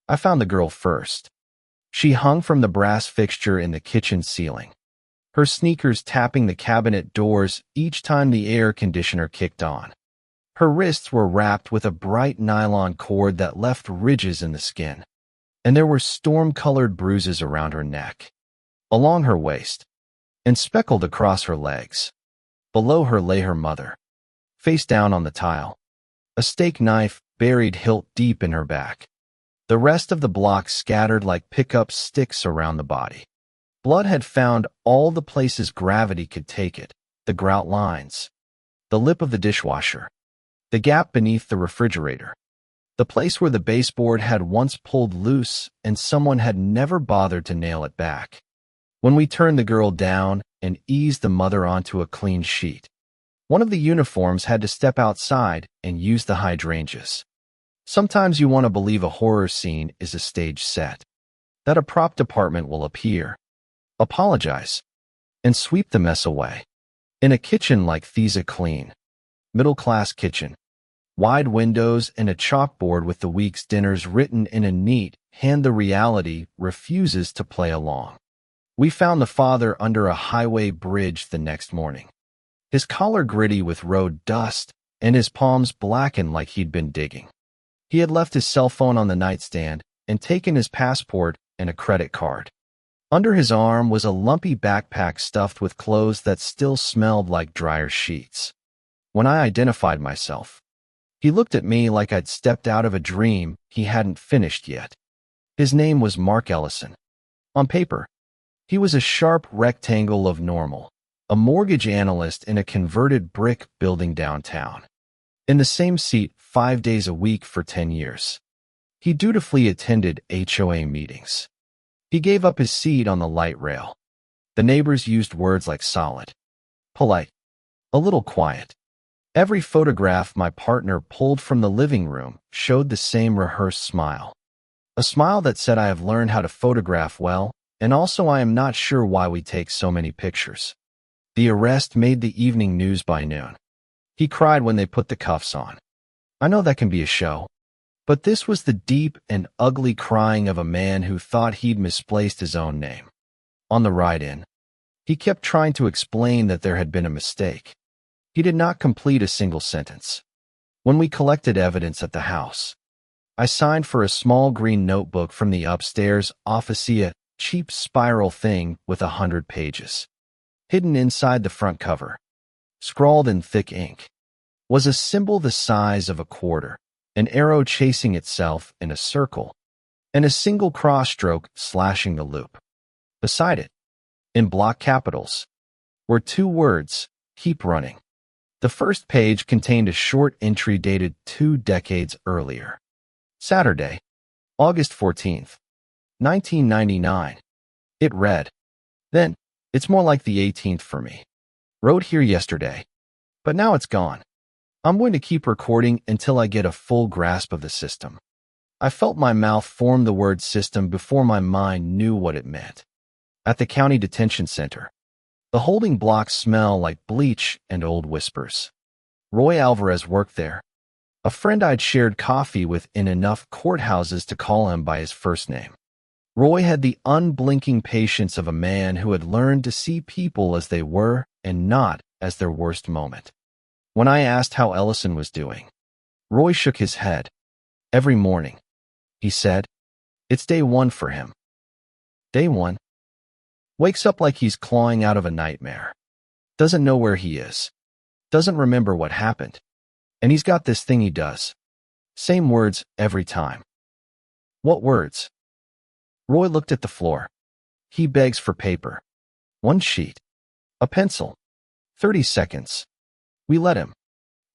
I found the girl first. She hung from the brass fixture in the kitchen ceiling, her sneakers tapping the cabinet doors each time the air conditioner kicked on. Her wrists were wrapped with a bright nylon cord that left ridges in the skin, and there were storm-colored bruises around her neck, along her waist, and speckled across her legs. Below her lay her mother, face down on the tile, a steak knife buried hilt deep in her back. The rest of the block scattered like pickup sticks around the body. Blood had found all the places gravity could take it: the grout lines, the lip of the dishwasher, the gap beneath the refrigerator, the place where the baseboard had once pulled loose and someone had never bothered to nail it back. When we turned the girl down and eased the mother onto a clean sheet, one of the uniforms had to step outside and use the hydrangeas. Sometimes you want to believe a horror scene is a stage set, that a prop department will appear, apologize, and sweep the mess away. In a kitchen like Thesa clean, middle-class kitchen, wide windows and a chalkboard with the week's dinners written in a neat hand, the reality refuses to play along. We found the father under a highway bridge the next morning, his collar gritty with road dust and his palms blackened like he'd been digging. He had left his cell phone on the nightstand and taken his passport and a credit card. Under his arm was a lumpy backpack stuffed with clothes that still smelled like dryer sheets. When I identified myself, he looked at me like I'd stepped out of a dream he hadn't finished yet. His name was Mark Ellison. On paper, he was a sharp rectangle of normal, a mortgage analyst in a converted brick building downtown. In the same seat 5 days a week for 10 years. He dutifully attended HOA meetings. He gave up his seat on the light rail. The neighbors used words like solid, polite, a little quiet. Every photograph my partner pulled from the living room showed the same rehearsed smile. A smile that said, I have learned how to photograph well, and also I am not sure why we take so many pictures. The arrest made the evening news by noon. He cried when they put the cuffs on. I know that can be a show, but this was the deep and ugly crying of a man who thought he'd misplaced his own name. On the ride in, he kept trying to explain that there had been a mistake. He did not complete a single sentence. When we collected evidence at the house, I signed for a small green notebook from the upstairs office, a cheap spiral thing with 100 pages. Hidden inside the front cover, scrawled in thick ink, was a symbol the size of a quarter, an arrow chasing itself in a circle, and a single cross-stroke slashing the loop. Beside it, in block capitals, were 2 words: keep running. The first page contained a short entry dated 2 decades earlier. Saturday, August 14th, 1999. It read, then, it's more like the 18th for me. Wrote here yesterday, but now it's gone. I'm going to keep recording until I get a full grasp of the system. I felt my mouth form the word system before my mind knew what it meant. At the county detention center, the holding blocks smell like bleach and old whispers. Roy Alvarez worked there, a friend I'd shared coffee with in enough courthouses to call him by his first name. Roy had the unblinking patience of a man who had learned to see people as they were and not as their worst moment. When I asked how Ellison was doing, Roy shook his head. Every morning, he said, it's day 1 for him. Day 1. Wakes up like he's clawing out of a nightmare. Doesn't know where he is. Doesn't remember what happened. And he's got this thing he does. Same words every time. What words? Roy looked at the floor. He begs for paper. 1 sheet. A pencil. 30 seconds. We let him.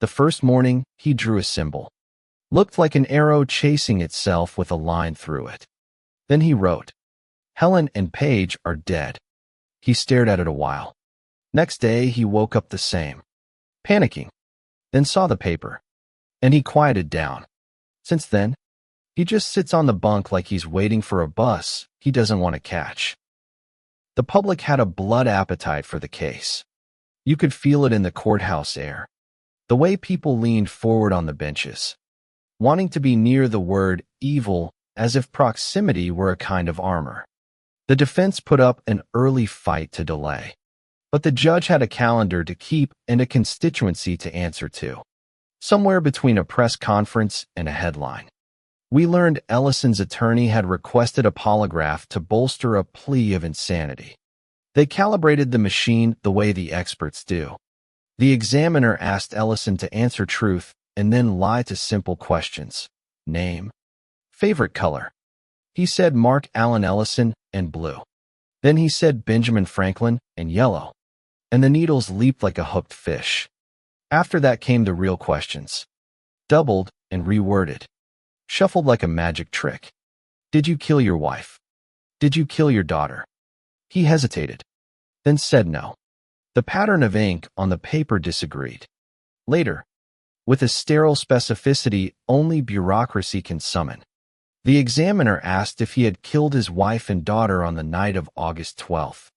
The first morning, he drew a symbol. Looked like an arrow chasing itself with a line through it. Then he wrote, Helen and Paige are dead. He stared at it a while. Next day, he woke up the same. Panicking. Then saw the paper. And he quieted down. Since then, he just sits on the bunk like he's waiting for a bus he doesn't want to catch. The public had a blood appetite for the case. You could feel it in the courthouse air. The way people leaned forward on the benches, wanting to be near the word evil as if proximity were a kind of armor. The defense put up an early fight to delay. But the judge had a calendar to keep and a constituency to answer to. Somewhere between a press conference and a headline. We learned Ellison's attorney had requested a polygraph to bolster a plea of insanity. They calibrated the machine the way the experts do. The examiner asked Ellison to answer truth and then lie to simple questions. Name. Favorite color. He said Mark Allen Ellison and blue. Then he said Benjamin Franklin and yellow. And the needles leaped like a hooked fish. After that came the real questions. Doubled and reworded. Shuffled like a magic trick. Did you kill your wife? Did you kill your daughter? He hesitated. Then said no. The pattern of ink on the paper disagreed. Later, with a sterile specificity only bureaucracy can summon, the examiner asked if he had killed his wife and daughter on the night of August 12,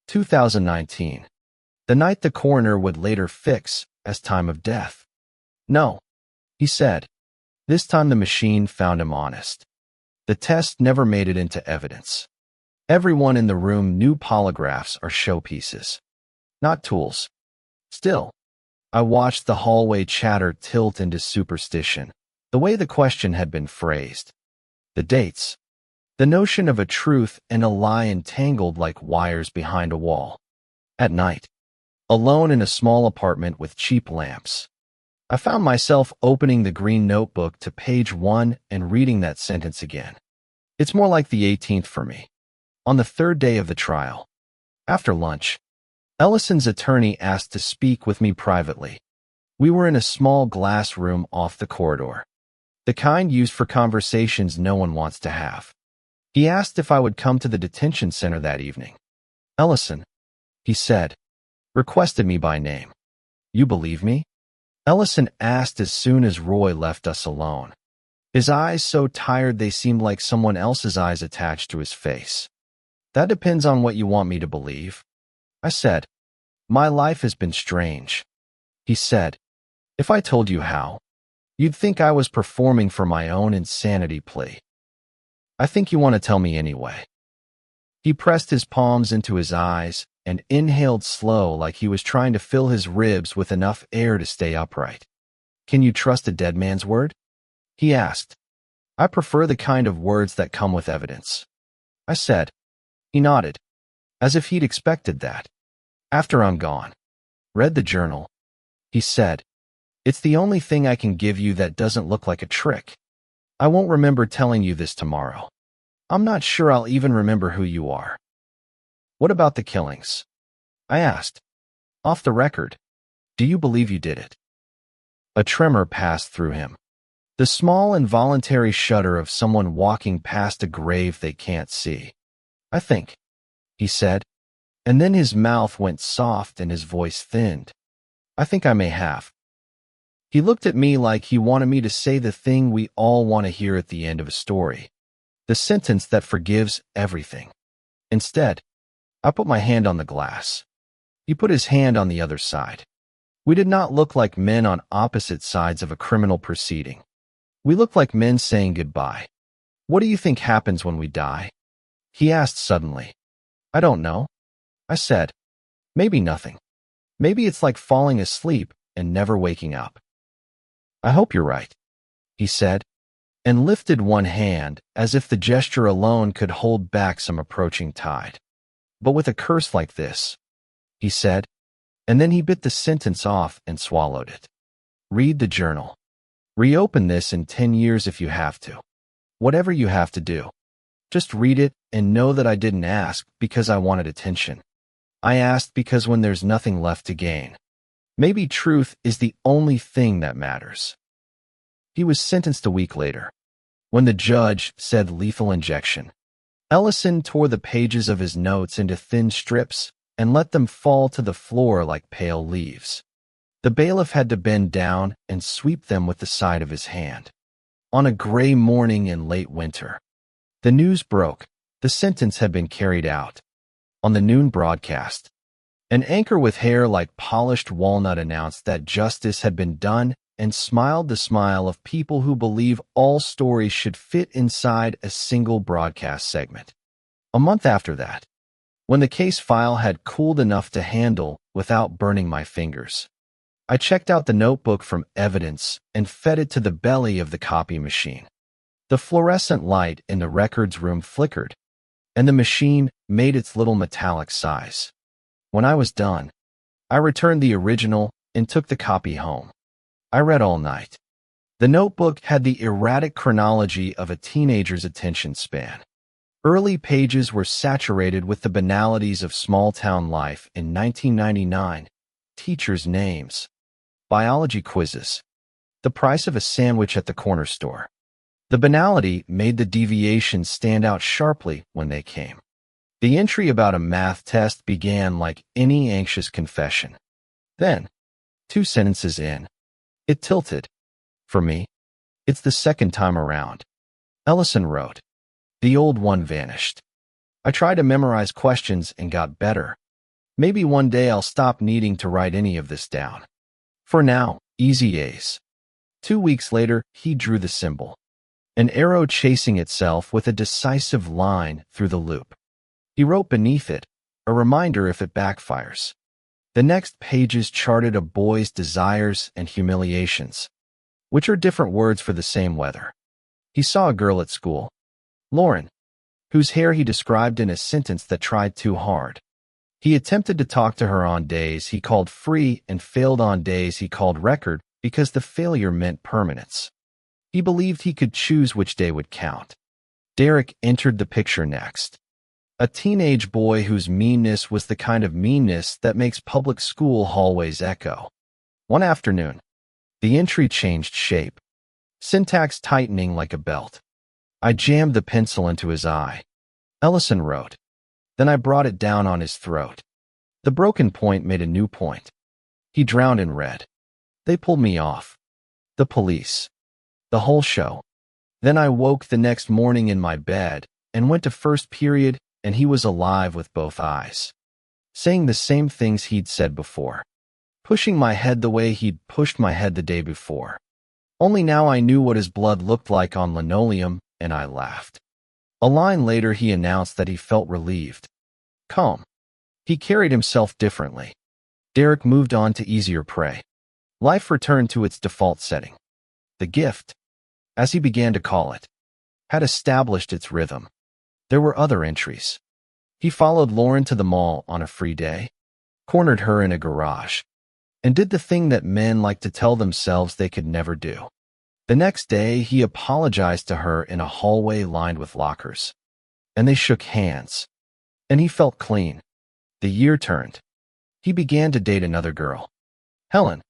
2019. The night the coroner would later fix as time of death. No, he said. This time the machine found him honest. The test never made it into evidence. Everyone in the room knew polygraphs are showpieces, not tools. Still, I watched the hallway chatter tilt into superstition, the way the question had been phrased. The dates. The notion of a truth and a lie entangled like wires behind a wall. At night. Alone in a small apartment with cheap lamps. I found myself opening the green notebook to page 1 and reading that sentence again. It's more like the 18th for me. On the third day of the trial. After lunch, Ellison's attorney asked to speak with me privately. We were in a small glass room off the corridor. The kind used for conversations no one wants to have. He asked if I would come to the detention center that evening. Ellison, he said, requested me by name. You believe me? Ellison asked as soon as Roy left us alone. His eyes so tired they seemed like someone else's eyes attached to his face. That depends on what you want me to believe. I said, my life has been strange. He said, if I told you how, you'd think I was performing for my own insanity plea. I think you want to tell me anyway. He pressed his palms into his eyes and inhaled slow like he was trying to fill his ribs with enough air to stay upright. Can you trust a dead man's word? He asked. I prefer the kind of words that come with evidence. I said. He nodded, as if he'd expected that. After I'm gone. Read the journal. He said. It's the only thing I can give you that doesn't look like a trick. I won't remember telling you this tomorrow. I'm not sure I'll even remember who you are. What about the killings? I asked. Off the record, do you believe you did it? A tremor passed through him. The small involuntary shudder of someone walking past a grave they can't see. I think, he said, and then his mouth went soft and his voice thinned. I think I may have. He looked at me like he wanted me to say the thing we all want to hear at the end of a story. The sentence that forgives everything. Instead, I put my hand on the glass. He put his hand on the other side. We did not look like men on opposite sides of a criminal proceeding. We looked like men saying goodbye. What do you think happens when we die? He asked suddenly. I don't know. I said. Maybe nothing. Maybe it's like falling asleep and never waking up. I hope you're right, he said, and lifted one hand as if the gesture alone could hold back some approaching tide. But with a curse like this, he said, and then he bit the sentence off and swallowed it. Read the journal. Reopen this in 10 years if you have to. Whatever you have to do. Just read it and know that I didn't ask because I wanted attention. I asked because when there's nothing left to gain, maybe truth is the only thing that matters. He was sentenced a week later. When the judge said lethal injection, Ellison tore the pages of his notes into thin strips and let them fall to the floor like pale leaves. The bailiff had to bend down and sweep them with the side of his hand. On a gray morning in late winter, the news broke. The sentence had been carried out. On the noon broadcast, an anchor with hair like polished walnut announced that justice had been done and smiled the smile of people who believe all stories should fit inside a single broadcast segment. A month after that, when the case file had cooled enough to handle without burning my fingers, I checked out the notebook from evidence and fed it to the belly of the copy machine. The fluorescent light in the records room flickered, and the machine made its little metallic sighs. When I was done, I returned the original and took the copy home. I read all night. The notebook had the erratic chronology of a teenager's attention span. Early pages were saturated with the banalities of small-town life in 1999, teachers' names, biology quizzes, the price of a sandwich at the corner store. The banality made the deviations stand out sharply when they came. The entry about a math test began like any anxious confession. Then, 2 sentences in, it tilted. For me, it's the second time around. Ellison wrote. The old one vanished. I tried to memorize questions and got better. Maybe one day I'll stop needing to write any of this down. For now, easy A's. 2 weeks later, he drew the symbol. An arrow chasing itself with a decisive line through the loop. He wrote beneath it, a reminder if it backfires. The next pages charted a boy's desires and humiliations, which are different words for the same weather. He saw a girl at school, Lauren, whose hair he described in a sentence that tried too hard. He attempted to talk to her on days he called free and failed on days he called record because the failure meant permanence. He believed he could choose which day would count. Derek entered the picture next. A teenage boy whose meanness was the kind of meanness that makes public school hallways echo. One afternoon, the entry changed shape, syntax tightening like a belt. I jammed the pencil into his eye. Ellison wrote. Then I brought it down on his throat. The broken point made a new point. He drowned in red. They pulled me off. The police. The whole show. Then I woke the next morning in my bed and went to first period, and he was alive with both eyes, saying the same things he'd said before, pushing my head the way he'd pushed my head the day before. Only now I knew what his blood looked like on linoleum, and I laughed. A line later he announced that he felt relieved. Calm. He carried himself differently. Derek moved on to easier prey. Life returned to its default setting. The gift, as he began to call it, had established its rhythm. There were other entries. He followed Lauren to the mall on a free day, cornered her in a garage, and did the thing that men like to tell themselves they could never do. The next day, he apologized to her in a hallway lined with lockers, and they shook hands, and he felt clean. The year turned. He began to date another girl, Helen,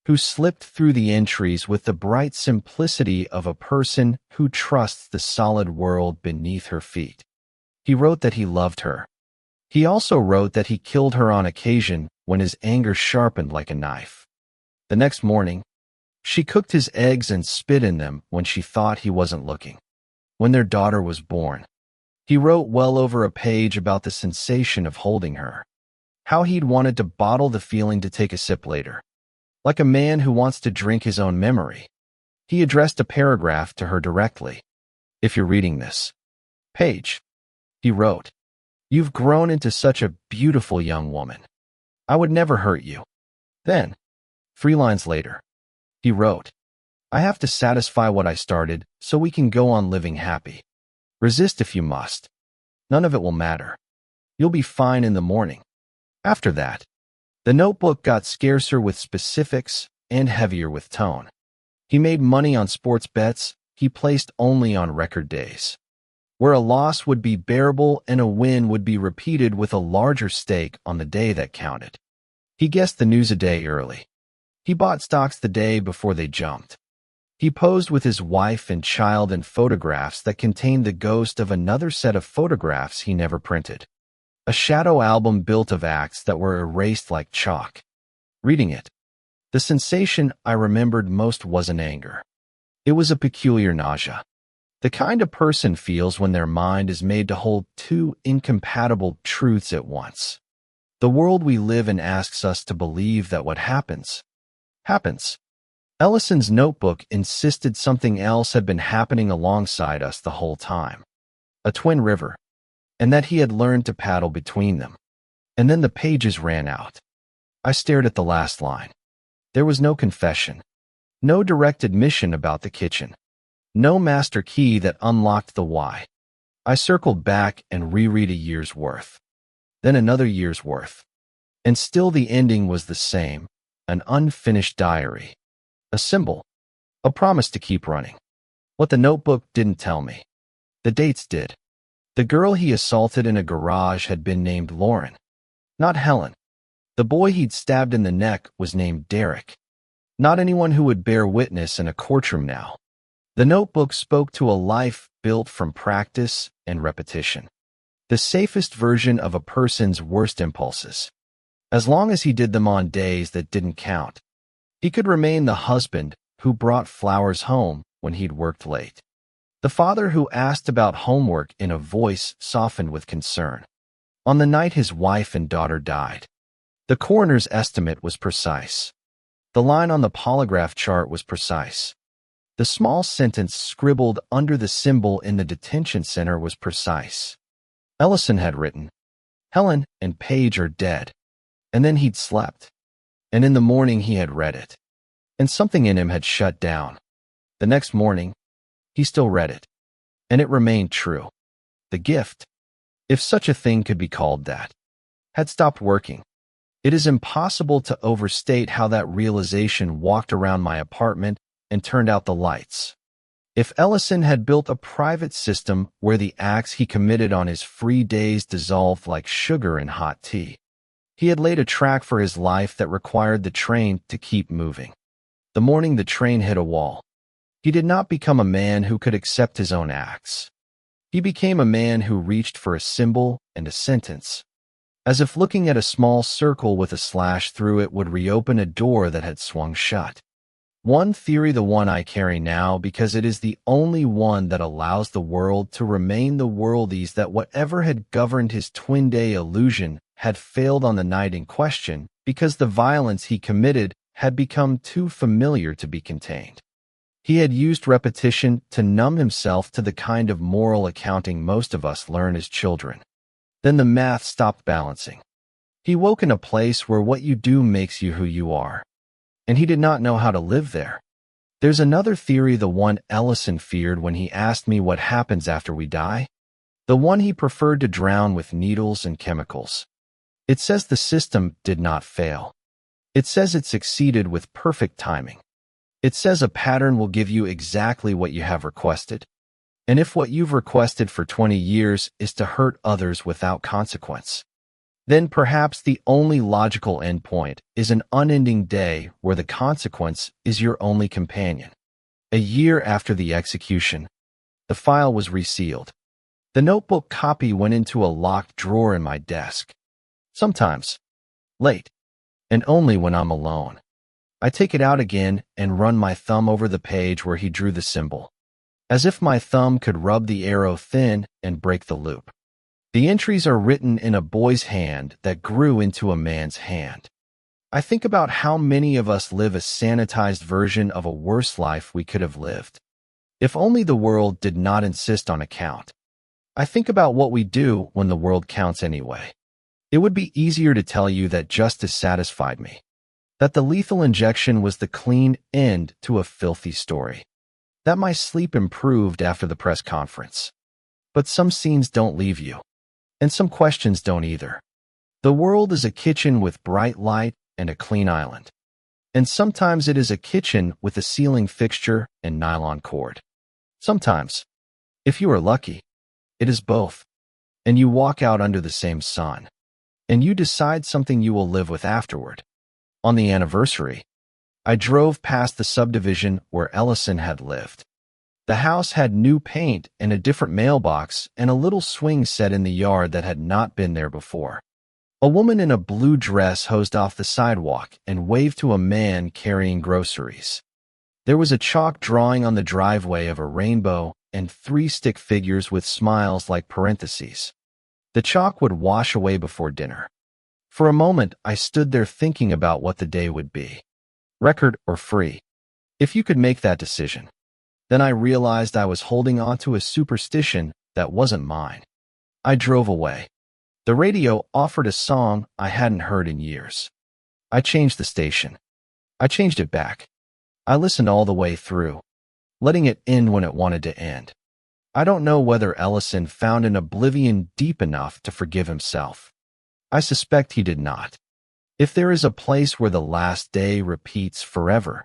who slipped through the entries with the bright simplicity of a person who trusts the solid world beneath her feet. He wrote that he loved her. He also wrote that he killed her on occasion when his anger sharpened like a knife. The next morning, she cooked his eggs and spit in them when she thought he wasn't looking. When their daughter was born, he wrote well over a page about the sensation of holding her, how he'd wanted to bottle the feeling to take a sip later. Like a man who wants to drink his own memory, he addressed a paragraph to her directly. If you're reading this, Paige, he wrote, you've grown into such a beautiful young woman. I would never hurt you. Then, 3 lines later, he wrote, I have to satisfy what I started so we can go on living happy. Resist if you must. None of it will matter. You'll be fine in the morning. After that, the notebook got scarcer with specifics and heavier with tone. He made money on sports bets he placed only on record days, where a loss would be bearable and a win would be repeated with a larger stake on the day that counted. He guessed the news a day early. He bought stocks the day before they jumped. He posed with his wife and child in photographs that contained the ghost of another set of photographs he never printed. A shadow album built of acts that were erased like chalk. Reading it, the sensation I remembered most wasn't anger. It was a peculiar nausea. The kind a person feels when their mind is made to hold 2 incompatible truths at once. The world we live in asks us to believe that what happens, happens. Ellison's notebook insisted something else had been happening alongside us the whole time. A twin river, and that he had learned to paddle between them. And then the pages ran out. I stared at the last line. There was no confession, no direct admission about the kitchen, no master key that unlocked the why. I circled back and reread a year's worth, then another year's worth. And still the ending was the same, an unfinished diary, a symbol, a promise to keep running. What the notebook didn't tell me, the dates did. The girl he assaulted in a garage had been named Lauren, not Helen. The boy he'd stabbed in the neck was named Derek, not anyone who would bear witness in a courtroom now. The notebook spoke to a life built from practice and repetition, the safest version of a person's worst impulses. As long as he did them on days that didn't count, he could remain the husband who brought flowers home when he'd worked late, the father who asked about homework in a voice softened with concern. On the night his wife and daughter died, the coroner's estimate was precise. The line on the polygraph chart was precise. The small sentence scribbled under the symbol in the detention center was precise. Ellison had written, "Helen and Paige are dead." And then he'd slept. And in the morning he had read it. And something in him had shut down. The next morning, he still read it. And it remained true. The gift, if such a thing could be called that, had stopped working. It is impossible to overstate how that realization walked around my apartment and turned out the lights. If Ellison had built a private system where the acts he committed on his free days dissolved like sugar in hot tea, he had laid a track for his life that required the train to keep moving. The morning the train hit a wall, he did not become a man who could accept his own acts. He became a man who reached for a symbol and a sentence, as if looking at a small circle with a slash through it would reopen a door that had swung shut. One theory, the one I carry now, because it is the only one that allows the world to remain the world, is that whatever had governed his twin-day illusion had failed on the night in question because the violence he committed had become too familiar to be contained. He had used repetition to numb himself to the kind of moral accounting most of us learn as children. Then the math stopped balancing. He woke in a place where what you do makes you who you are, and he did not know how to live there. There's another theory, the one Ellison feared when he asked me what happens after we die, the one he preferred to drown with needles and chemicals. It says the system did not fail. It says it succeeded with perfect timing. It says a pattern will give you exactly what you have requested. And if what you've requested for 20 years is to hurt others without consequence, then perhaps the only logical endpoint is an unending day where the consequence is your only companion. A year after the execution, the file was resealed. The notebook copy went into a locked drawer in my desk. Sometimes, late, and only when I'm alone, I take it out again and run my thumb over the page where he drew the symbol, as if my thumb could rub the arrow thin and break the loop. The entries are written in a boy's hand that grew into a man's hand. I think about how many of us live a sanitized version of a worse life we could have lived, if only the world did not insist on a count. I think about what we do when the world counts anyway. It would be easier to tell you that justice satisfied me, that the lethal injection was the clean end to a filthy story, that my sleep improved after the press conference. But some scenes don't leave you, and some questions don't either. The world is a kitchen with bright light and a clean island, and sometimes it is a kitchen with a ceiling fixture and nylon cord. Sometimes, if you are lucky, it is both, and you walk out under the same sun, and you decide something you will live with afterward. On the anniversary, I drove past the subdivision where Ellison had lived. The house had new paint and a different mailbox and a little swing set in the yard that had not been there before. A woman in a blue dress hosed off the sidewalk and waved to a man carrying groceries. There was a chalk drawing on the driveway of a rainbow and 3 stick figures with smiles like parentheses. The chalk would wash away before dinner. For a moment, I stood there thinking about what the day would be. Record or free. If you could make that decision. Then I realized I was holding on to a superstition that wasn't mine. I drove away. The radio offered a song I hadn't heard in years. I changed the station. I changed it back. I listened all the way through, letting it end when it wanted to end. I don't know whether Ellison found an oblivion deep enough to forgive himself. I suspect he did not. If there is a place where the last day repeats forever,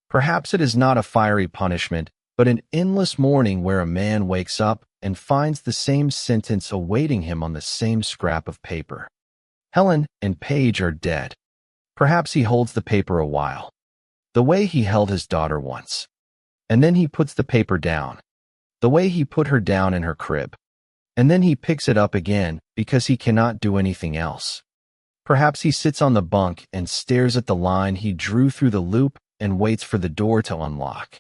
perhaps it is not a fiery punishment, but an endless morning where a man wakes up and finds the same sentence awaiting him on the same scrap of paper. Helen and Paige are dead. Perhaps he holds the paper a while, the way he held his daughter once. And then he puts the paper down, the way he put her down in her crib. And then he picks it up again because he cannot do anything else. Perhaps he sits on the bunk and stares at the line he drew through the loop and waits for the door to unlock.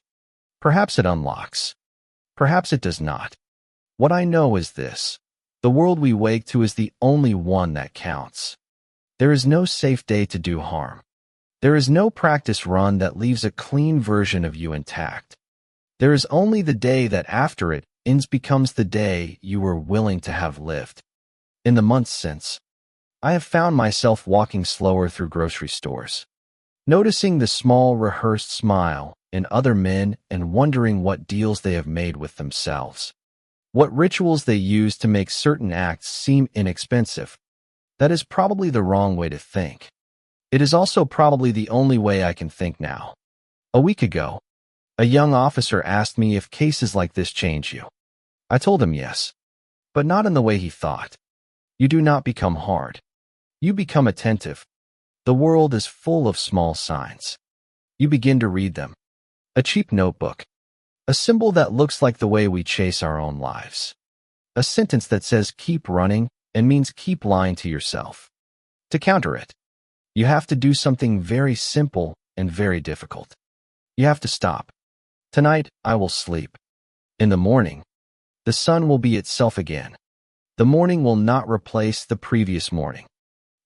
Perhaps it unlocks. Perhaps it does not. What I know is this: the world we wake to is the only one that counts. There is no safe day to do harm. There is no practice run that leaves a clean version of you intact. There is only the day that after it ends becomes the day you were willing to have lived. In the months since, I have found myself walking slower through grocery stores, noticing the small rehearsed smile in other men and wondering what deals they have made with themselves, what rituals they use to make certain acts seem inexpensive. That is probably the wrong way to think. It is also probably the only way I can think now. A week ago, a young officer asked me if cases like this change you. I told him yes, but not in the way he thought. You do not become hard. You become attentive. The world is full of small signs. You begin to read them. A cheap notebook. A symbol that looks like the way we chase our own lives. A sentence that says keep running and means keep lying to yourself. To counter it, you have to do something very simple and very difficult. You have to stop. Tonight, I will sleep. In the morning, the sun will be itself again. The morning will not replace the previous morning.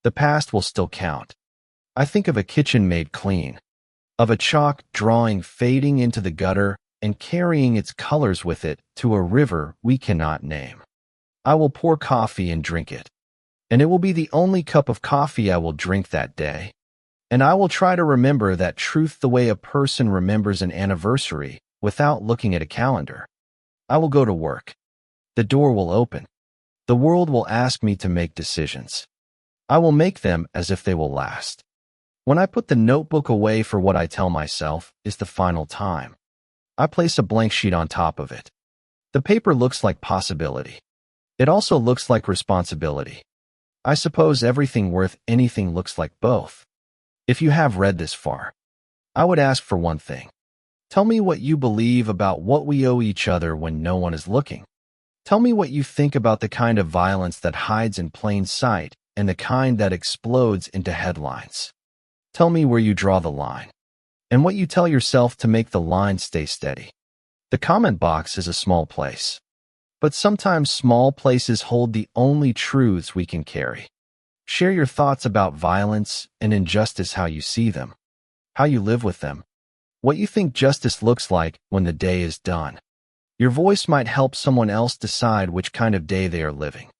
The past will still count. I think of a kitchen made clean, of a chalk drawing fading into the gutter and carrying its colors with it to a river we cannot name. I will pour coffee and drink it, and it will be the only cup of coffee I will drink that day. And I will try to remember that truth the way a person remembers an anniversary without looking at a calendar. I will go to work. The door will open. The world will ask me to make decisions. I will make them as if they will last. When I put the notebook away for what I tell myself is the final time, I place a blank sheet on top of it. The paper looks like possibility. It also looks like responsibility. I suppose everything worth anything looks like both. If you have read this far, I would ask for one thing. Tell me what you believe about what we owe each other when no one is looking. Tell me what you think about the kind of violence that hides in plain sight and the kind that explodes into headlines. Tell me where you draw the line, and what you tell yourself to make the line stay steady. The comment box is a small place, but sometimes small places hold the only truths we can carry. Share your thoughts about violence and injustice, how you see them, how you live with them, what you think justice looks like when the day is done. Your voice might help someone else decide which kind of day they are living.